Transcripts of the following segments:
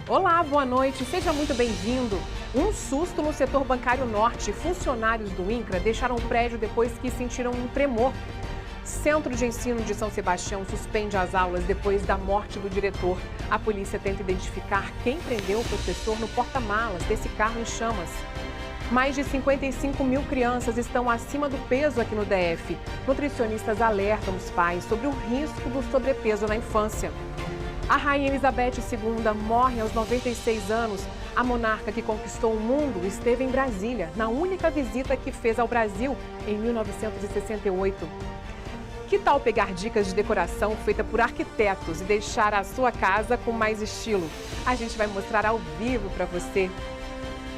Olá, boa noite, seja muito bem-vindo. Um susto no setor bancário norte. Funcionários do INCRA deixaram o prédio depois que sentiram um tremor. Centro de Ensino de São Sebastião suspende as aulas depois da morte do diretor. A polícia tenta identificar quem prendeu o professor no porta-malas desse carro em chamas. Mais de 55 mil crianças estão acima do peso aqui no DF. Nutricionistas alertam os pais sobre o risco do sobrepeso na infância. A Rainha Elizabeth II morre aos 96 anos. A monarca que conquistou o mundo esteve em Brasília, na única visita que fez ao Brasil em 1968. Que tal pegar dicas de decoração feita por arquitetos e deixar a sua casa com mais estilo? A gente vai mostrar ao vivo para você.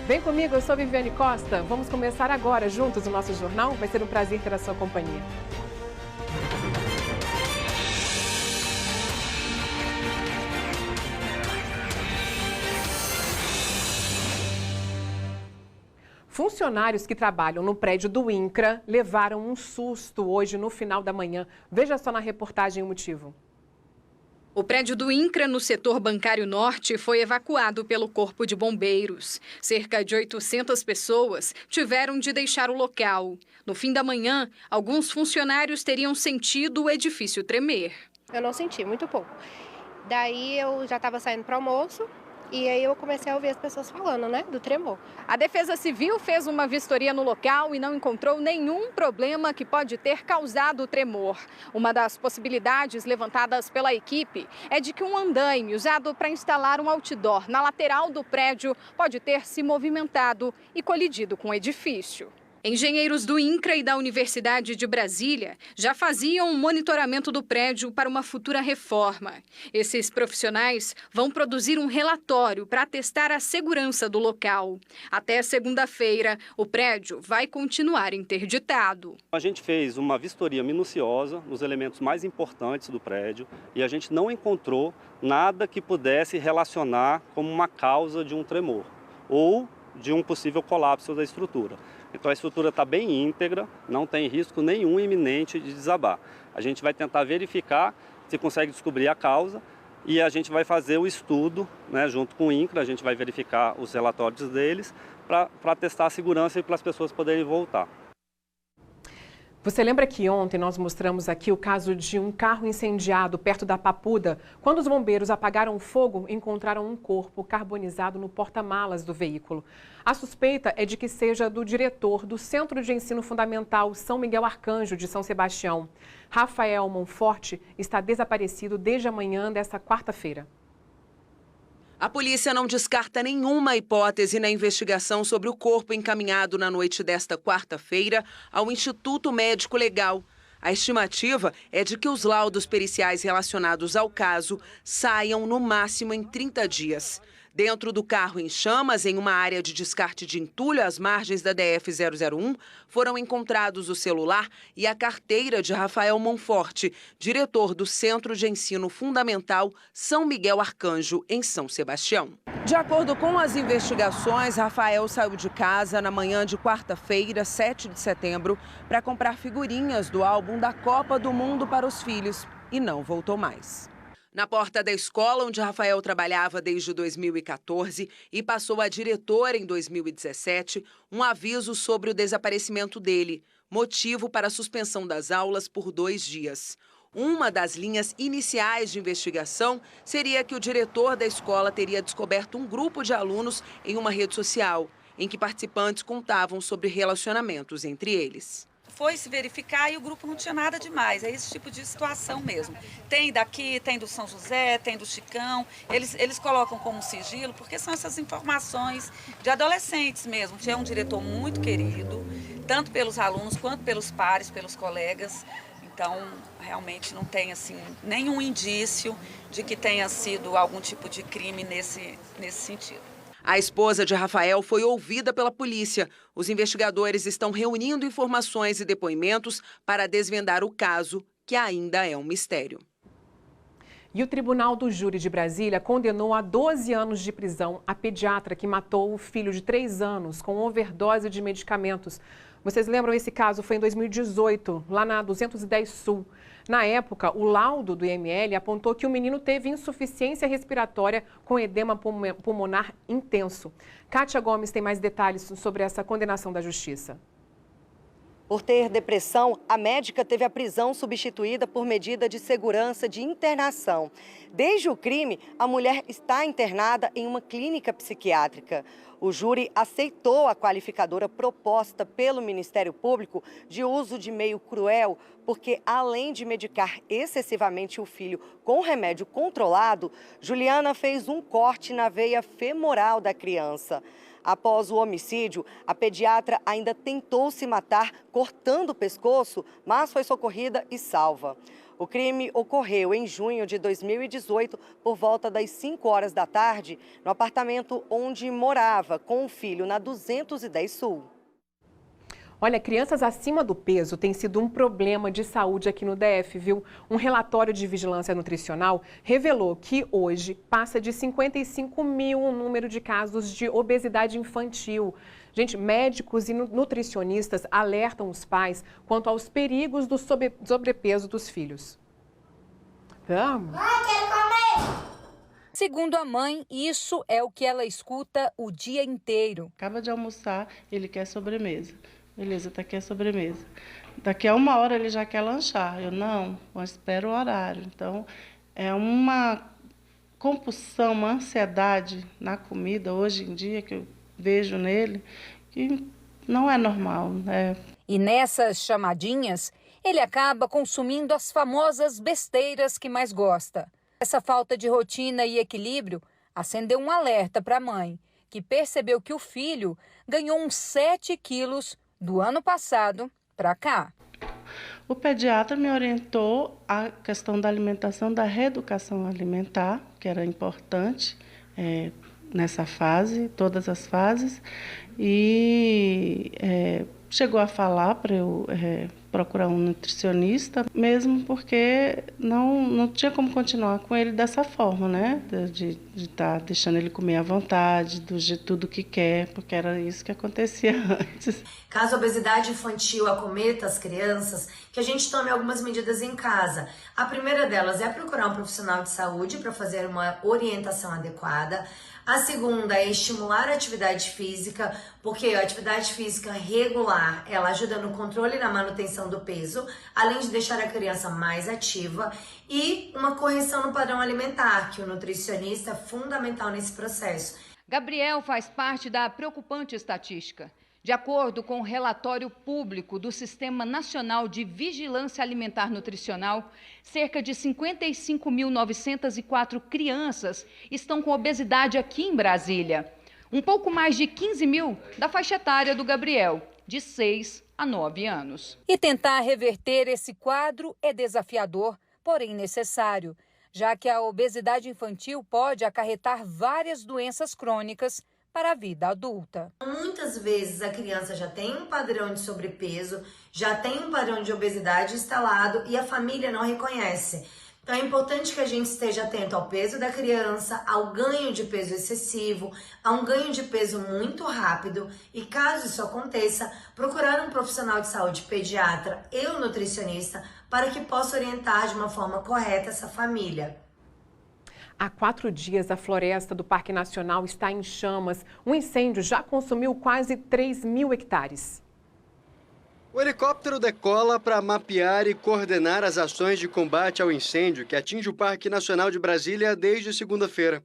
Vem comigo, eu sou Viviane Costa. Vamos começar agora juntos o nosso jornal. Vai ser um prazer ter a sua companhia. Funcionários que trabalham no prédio do INCRA levaram um susto hoje no final da manhã. Veja só na reportagem o motivo. O prédio do INCRA, no setor bancário norte, foi evacuado pelo Corpo de Bombeiros. Cerca de 800 pessoas tiveram de deixar o local. No fim da manhã, alguns funcionários teriam sentido o edifício tremer. Eu não senti, muito pouco. Daí eu já estava saindo para o almoço. E aí eu comecei a ouvir as pessoas falando, do tremor. A Defesa Civil fez uma vistoria no local e não encontrou nenhum problema que pode ter causado o tremor. Uma das possibilidades levantadas pela equipe é de que um andaime usado para instalar um outdoor na lateral do prédio pode ter se movimentado e colidido com o edifício. Engenheiros do INCRA e da Universidade de Brasília já faziam um monitoramento do prédio para uma futura reforma. Esses profissionais vão produzir um relatório para testar a segurança do local. Até segunda-feira, o prédio vai continuar interditado. A gente fez uma vistoria minuciosa nos elementos mais importantes do prédio e a gente não encontrou nada que pudesse relacionar como uma causa de um tremor ou de um possível colapso da estrutura. Então a estrutura está bem íntegra, não tem risco nenhum iminente de desabar. A gente vai tentar verificar se consegue descobrir a causa e a gente vai fazer o estudo, junto com o INCRA, a gente vai verificar os relatórios deles para testar a segurança e para as pessoas poderem voltar. Você lembra que ontem nós mostramos aqui o caso de um carro incendiado perto da Papuda? Quando os bombeiros apagaram o fogo, encontraram um corpo carbonizado no porta-malas do veículo. A suspeita é de que seja do diretor do Centro de Ensino Fundamental São Miguel Arcanjo de São Sebastião. Rafael Monforte está desaparecido desde a manhã desta quarta-feira. A polícia não descarta nenhuma hipótese na investigação sobre o corpo encaminhado na noite desta quarta-feira ao Instituto Médico Legal. A estimativa é de que os laudos periciais relacionados ao caso saiam no máximo em 30 dias. Dentro do carro em chamas, em uma área de descarte de entulho às margens da DF-001, foram encontrados o celular e a carteira de Rafael Monforte, diretor do Centro de Ensino Fundamental São Miguel Arcanjo, em São Sebastião. De acordo com as investigações, Rafael saiu de casa na manhã de quarta-feira, 7 de setembro, para comprar figurinhas do álbum da Copa do Mundo para os filhos e não voltou mais. Na porta da escola onde Rafael trabalhava desde 2014 e passou a diretor em 2017, um aviso sobre o desaparecimento dele, motivo para a suspensão das aulas por 2 dias. Uma das linhas iniciais de investigação seria que o diretor da escola teria descoberto um grupo de alunos em uma rede social, em que participantes contavam sobre relacionamentos entre eles. Foi se verificar e o grupo não tinha nada demais, é esse tipo de situação mesmo. Tem daqui, tem do São José, tem do Chicão, eles colocam como sigilo, porque são essas informações de adolescentes mesmo. É um diretor muito querido, tanto pelos alunos quanto pelos pares, pelos colegas. Então, realmente não tem nenhum indício de que tenha sido algum tipo de crime nesse sentido. A esposa de Rafael foi ouvida pela polícia. Os investigadores estão reunindo informações e depoimentos para desvendar o caso, que ainda é um mistério. E o Tribunal do Júri de Brasília condenou a 12 anos de prisão a pediatra que matou o filho de 3 anos com overdose de medicamentos. Vocês lembram esse caso? Foi em 2018, lá na 210 Sul. Na época, o laudo do IML apontou que o menino teve insuficiência respiratória com edema pulmonar intenso. Kátia Gomes tem mais detalhes sobre essa condenação da Justiça. Por ter depressão, a médica teve a prisão substituída por medida de segurança de internação. Desde o crime, a mulher está internada em uma clínica psiquiátrica. O júri aceitou a qualificadora proposta pelo Ministério Público de uso de meio cruel, porque além de medicar excessivamente o filho com remédio controlado, Juliana fez um corte na veia femoral da criança. Após o homicídio, a pediatra ainda tentou se matar cortando o pescoço, mas foi socorrida e salva. O crime ocorreu em junho de 2018, por volta das 5 horas da tarde, no apartamento onde morava com o filho, na 210 Sul. Olha, crianças acima do peso têm sido um problema de saúde aqui no DF, viu? Um relatório de vigilância nutricional revelou que hoje passa de 55 mil o número de casos de obesidade infantil. Gente, médicos e nutricionistas alertam os pais quanto aos perigos do sobrepeso dos filhos. Vamos! Segundo a mãe, isso é o que ela escuta o dia inteiro. Acaba de almoçar, ele quer sobremesa. Beleza, tá aqui a sobremesa. Daqui a 1 hora ele já quer lanchar. Eu não, mas espero o horário. Então, é uma compulsão, uma ansiedade na comida hoje em dia que eu vejo nele, que não é normal, né? E nessas chamadinhas, ele acaba consumindo as famosas besteiras que mais gosta. Essa falta de rotina e equilíbrio acendeu um alerta para a mãe, que percebeu que o filho ganhou uns 7 quilos do ano passado para cá. O pediatra me orientou a questão da alimentação, da reeducação alimentar, que era importante nessa fase, todas as fases, e chegou a falar para eu procurar um nutricionista, mesmo porque não tinha como continuar com ele dessa forma, né? De estar deixando ele comer à vontade, de tudo que quer, porque era isso que acontecia antes. Caso a obesidade infantil acometa as crianças, que a gente tome algumas medidas em casa. A primeira delas é procurar um profissional de saúde para fazer uma orientação adequada. A segunda é estimular a atividade física, porque a atividade física regular, ela ajuda no controle e na manutenção do peso, além de deixar a criança mais ativa, e uma correção no padrão alimentar, que o nutricionista é fundamental nesse processo. Gabriel faz parte da preocupante estatística. De acordo com o relatório público do Sistema Nacional de Vigilância Alimentar Nutricional, cerca de 55.904 crianças estão com obesidade aqui em Brasília. Um pouco mais de 15 mil da faixa etária do Gabriel, de 6 a 9 anos. E tentar reverter esse quadro é desafiador, porém necessário, já que a obesidade infantil pode acarretar várias doenças crônicas para a vida adulta. Muitas vezes a criança já tem um padrão de sobrepeso, já tem um padrão de obesidade instalado e a família não reconhece. Então é importante que a gente esteja atento ao peso da criança, ao ganho de peso excessivo, a um ganho de peso muito rápido e, caso isso aconteça, procurar um profissional de saúde, pediatra e um nutricionista para que possa orientar de uma forma correta essa família. Há 4 dias, a floresta do Parque Nacional está em chamas. Um incêndio já consumiu quase 3.000 hectares. O helicóptero decola para mapear e coordenar as ações de combate ao incêndio que atinge o Parque Nacional de Brasília desde segunda-feira.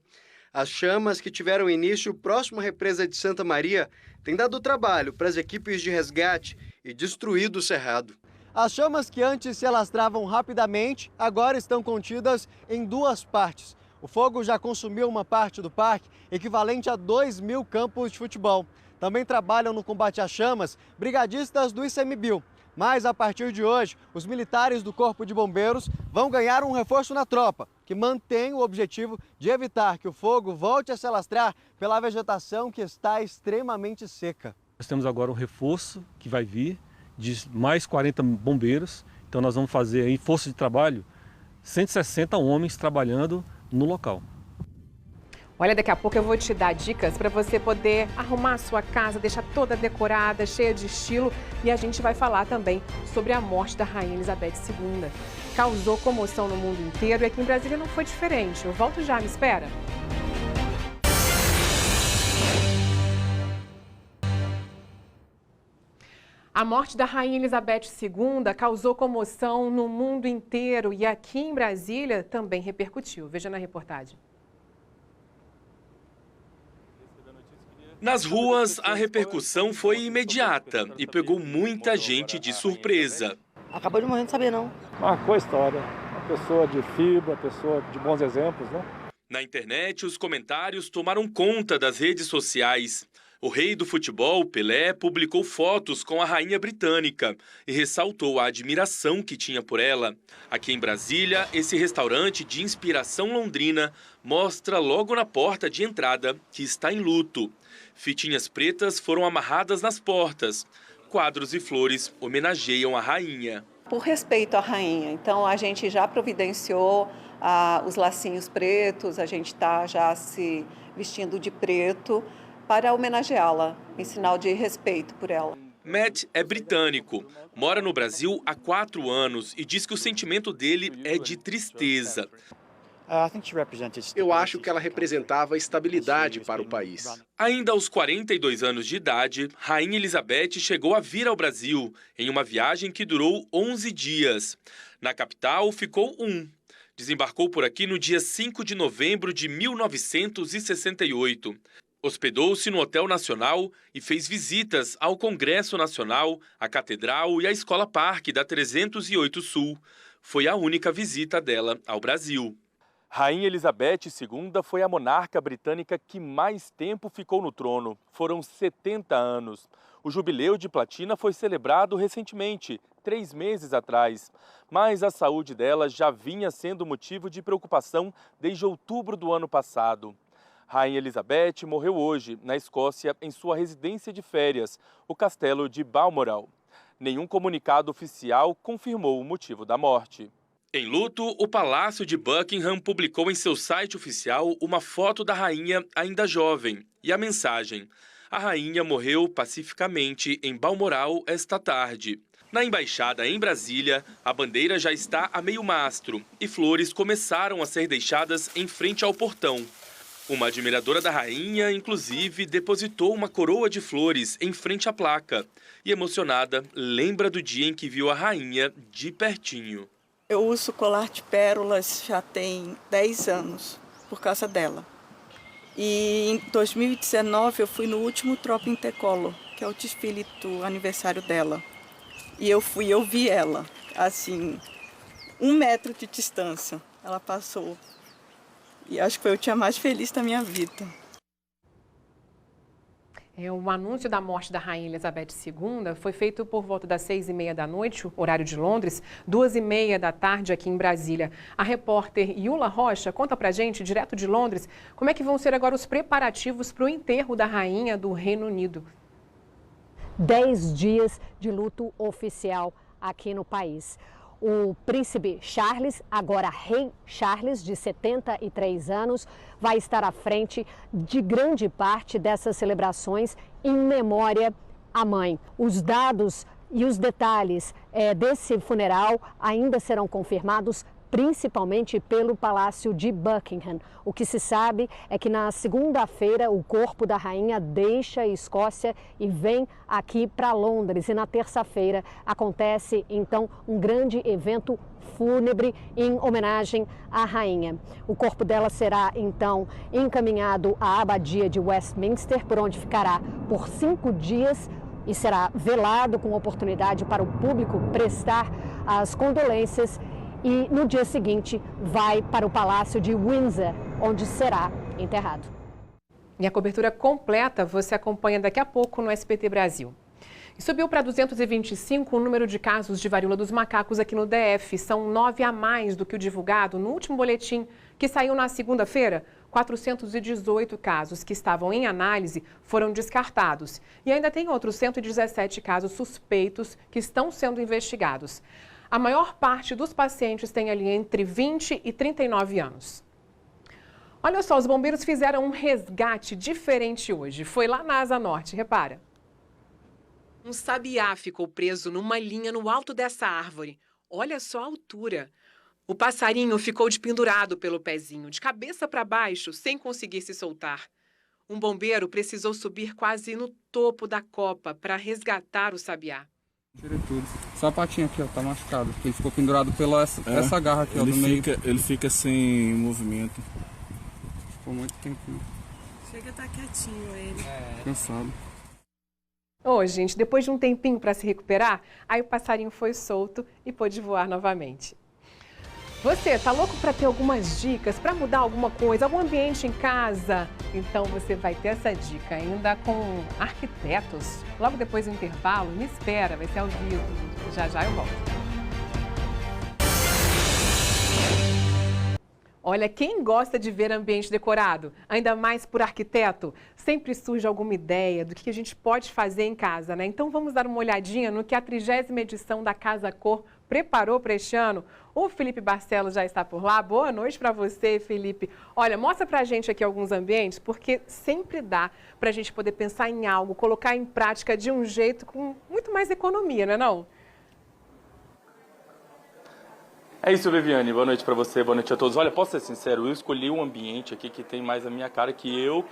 As chamas, que tiveram início próximo à represa de Santa Maria, têm dado trabalho para as equipes de resgate e destruído o cerrado. As chamas, que antes se alastravam rapidamente, agora estão contidas em 2 partes. O fogo já consumiu uma parte do parque, equivalente a 2.000 campos de futebol. Também trabalham no combate às chamas brigadistas do ICMBio. Mas, a partir de hoje, os militares do Corpo de Bombeiros vão ganhar um reforço na tropa, que mantém o objetivo de evitar que o fogo volte a se alastrar pela vegetação que está extremamente seca. Nós temos agora um reforço que vai vir de mais 40 bombeiros. Então nós vamos fazer aí força de trabalho, 160 homens trabalhando no local. Olha, daqui a pouco eu vou te dar dicas para você poder arrumar a sua casa, deixar toda decorada, cheia de estilo. E a gente vai falar também sobre a morte da Rainha Elizabeth II. Causou comoção no mundo inteiro e aqui em Brasília não foi diferente. Eu volto já, me espera. A morte da Rainha Elizabeth II causou comoção no mundo inteiro e aqui em Brasília também repercutiu. Veja na reportagem. Nas ruas, a repercussão foi imediata e pegou muita gente de surpresa. Acabou de morrer, não sabia não. Marcou a história. Uma pessoa de fibra, pessoa de bons exemplos, né? Na internet, os comentários tomaram conta das redes sociais. O rei do futebol, Pelé, publicou fotos com a rainha britânica e ressaltou a admiração que tinha por ela. Aqui em Brasília, esse restaurante de inspiração londrina mostra logo na porta de entrada que está em luto. Fitinhas pretas foram amarradas nas portas. Quadros e flores homenageiam a rainha. Por respeito à rainha, então a gente já providenciou os lacinhos pretos, a gente está já se vestindo de preto para homenageá-la, em sinal de respeito por ela. Matt é britânico, mora no Brasil há 4 anos e diz que o sentimento dele é de tristeza. Eu acho que ela representava estabilidade para o país. Ainda aos 42 anos de idade, Rainha Elizabeth chegou a vir ao Brasil em uma viagem que durou 11 dias. Na capital, ficou 1. Desembarcou por aqui no dia 5 de novembro de 1968. Hospedou-se no Hotel Nacional e fez visitas ao Congresso Nacional, à Catedral e à Escola Parque da 308 Sul. Foi a única visita dela ao Brasil. Rainha Elizabeth II foi a monarca britânica que mais tempo ficou no trono. Foram 70 anos. O jubileu de platina foi celebrado recentemente, 3 meses atrás. Mas a saúde dela já vinha sendo motivo de preocupação desde outubro do ano passado. Rainha Elizabeth morreu hoje, na Escócia, em sua residência de férias, o castelo de Balmoral. Nenhum comunicado oficial confirmou o motivo da morte. Em luto, o Palácio de Buckingham publicou em seu site oficial uma foto da rainha ainda jovem e a mensagem: a rainha morreu pacificamente em Balmoral esta tarde. Na embaixada em Brasília, a bandeira já está a meio mastro e flores começaram a ser deixadas em frente ao portão. Uma admiradora da rainha, inclusive, depositou uma coroa de flores em frente à placa e, emocionada, lembra do dia em que viu a rainha de pertinho. Eu uso colar de pérolas já tem 10 anos, por causa dela. E em 2019 eu fui no último Tropa Intercolor, que é o desfile do aniversário dela. E eu vi ela, assim, 1 metro de distância. Ela passou. E acho que foi o dia mais feliz da minha vida. O anúncio da morte da Rainha Elizabeth II foi feito por volta das 6h30 da noite, horário de Londres, 2h30 da tarde aqui em Brasília. A repórter Yula Rocha conta pra gente, direto de Londres, como é que vão ser agora os preparativos para o enterro da rainha do Reino Unido. 10 dias de luto oficial aqui no país. O príncipe Charles, agora rei Charles, de 73 anos, vai estar à frente de grande parte dessas celebrações em memória à mãe. Os dados e os detalhes desse funeral ainda serão confirmados principalmente pelo Palácio de Buckingham. O que se sabe é que na segunda-feira o corpo da rainha deixa a Escócia e vem aqui para Londres. E na terça-feira acontece então um grande evento fúnebre em homenagem à rainha. O corpo dela será então encaminhado à abadia de Westminster, por onde ficará por 5 dias e será velado com oportunidade para o público prestar as condolências. E no dia seguinte vai para o Palácio de Windsor, onde será enterrado. E a cobertura completa você acompanha daqui a pouco no SBT Brasil. E subiu para 225 o número de casos de varíola dos macacos aqui no DF. São 9 a mais do que o divulgado no último boletim, que saiu na segunda-feira. 418 casos que estavam em análise foram descartados. E ainda tem outros 117 casos suspeitos que estão sendo investigados. A maior parte dos pacientes tem ali entre 20 e 39 anos. Olha só, os bombeiros fizeram um resgate diferente hoje. Foi lá na Asa Norte, repara. Um sabiá ficou preso numa linha no alto dessa árvore. Olha só a altura. O passarinho ficou despendurado pelo pezinho, de cabeça para baixo, sem conseguir se soltar. Um bombeiro precisou subir quase no topo da copa para resgatar o sabiá. Tirei tudo. Só a patinha aqui, ó, tá machucado. Ele ficou pendurado pela essa garra aqui, ó, do meio. Ele fica sem movimento. Ficou muito tempinho. Chega a estar quietinho ele. Cansado. Ô, gente, depois de um tempinho para se recuperar, aí o passarinho foi solto e pôde voar novamente. Você tá louco para ter algumas dicas, para mudar alguma coisa, algum ambiente em casa? Então você vai ter essa dica ainda com arquitetos. Logo depois do intervalo, me espera, vai ser ao vivo. Já já eu volto. Olha, quem gosta de ver ambiente decorado, ainda mais por arquiteto, sempre surge alguma ideia do que a gente pode fazer em casa, né? Então vamos dar uma olhadinha no que a 30ª edição da Casa Cor preparou para este ano. O Felipe Barcelos já está por lá. Boa noite para você, Felipe. Olha, mostra para a gente aqui alguns ambientes, porque sempre dá para a gente poder pensar em algo, colocar em prática de um jeito com muito mais economia, não é não? É isso, Viviane. Boa noite para você, boa noite a todos. Olha, posso ser sincero, eu escolhi um ambiente aqui que tem mais a minha cara, que eu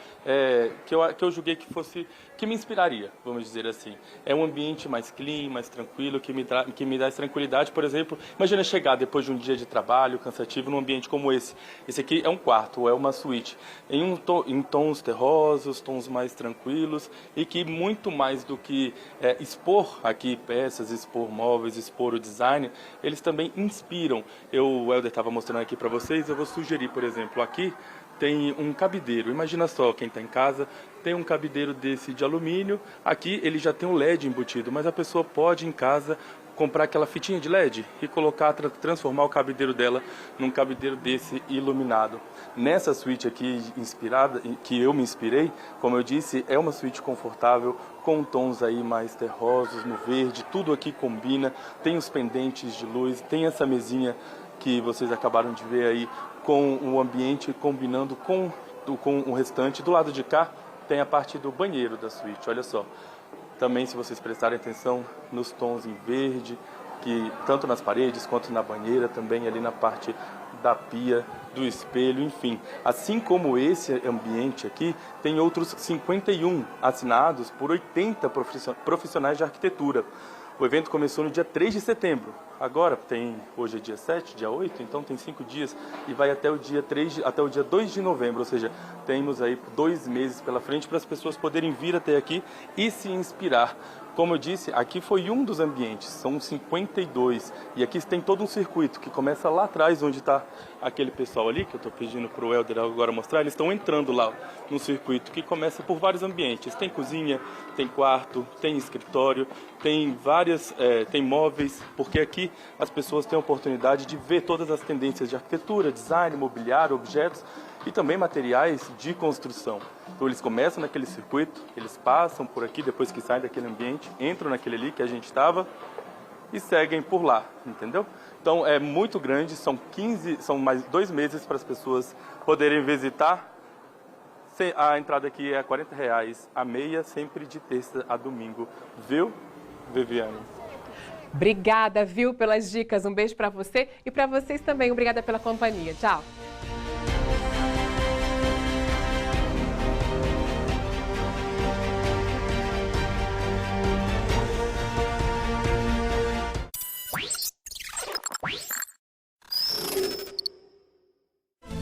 julguei que me inspiraria, vamos dizer assim. É um ambiente mais clean, mais tranquilo, que me dá essa tranquilidade. Por exemplo, imagina chegar depois de um dia de trabalho cansativo num ambiente como esse. Esse aqui é um quarto, é uma suíte, em tons terrosos, tons mais tranquilos, e que muito mais do que expor aqui peças, expor móveis, expor o design, eles também inspiram. O Helder estava mostrando aqui para vocês, eu vou sugerir, por exemplo, aqui tem um cabideiro. Imagina só, quem está em casa, tem um cabideiro desse de alumínio, aqui ele já tem um LED embutido, mas a pessoa pode em casa comprar aquela fitinha de LED e colocar, transformar o cabideiro dela num cabideiro desse iluminado. Nessa suíte aqui inspirada, que eu me inspirei, como eu disse, é uma suíte confortável, com tons aí mais terrosos, no verde, tudo aqui combina, tem os pendentes de luz, tem essa mesinha que vocês acabaram de ver aí, com o ambiente combinando com o restante. Do lado de cá tem a parte do banheiro da suíte, olha só. Também, se vocês prestarem atenção nos tons em verde, que tanto nas paredes quanto na banheira, também ali na parte da pia, do espelho, enfim. Assim como esse ambiente aqui, tem outros 51 assinados por 80 profissionais de arquitetura. O evento começou no dia 3 de setembro. Agora hoje é dia 7, dia 8, então tem 5 dias e vai até o dia 2 de novembro, ou seja, temos aí 2 meses pela frente para as pessoas poderem vir até aqui e se inspirar. Como eu disse, aqui foi um dos ambientes, são 52, e aqui tem todo um circuito que começa lá atrás, onde está aquele pessoal ali, que eu estou pedindo para o Helder agora mostrar, eles estão entrando lá no circuito, que começa por vários ambientes. Tem cozinha, tem quarto, tem escritório, tem tem móveis, porque aqui as pessoas têm a oportunidade de ver todas as tendências de arquitetura, design, mobiliário, objetos, e também materiais de construção. Então eles começam naquele circuito, eles passam por aqui, depois que saem daquele ambiente, entram naquele ali que a gente estava e seguem por lá, entendeu? Então é muito grande, são mais 2 meses para as pessoas poderem visitar. A entrada aqui é R$40, a meia sempre de terça a domingo, viu, Viviane? Obrigada, viu, pelas dicas. Um beijo para você e para vocês também. Obrigada pela companhia. Tchau.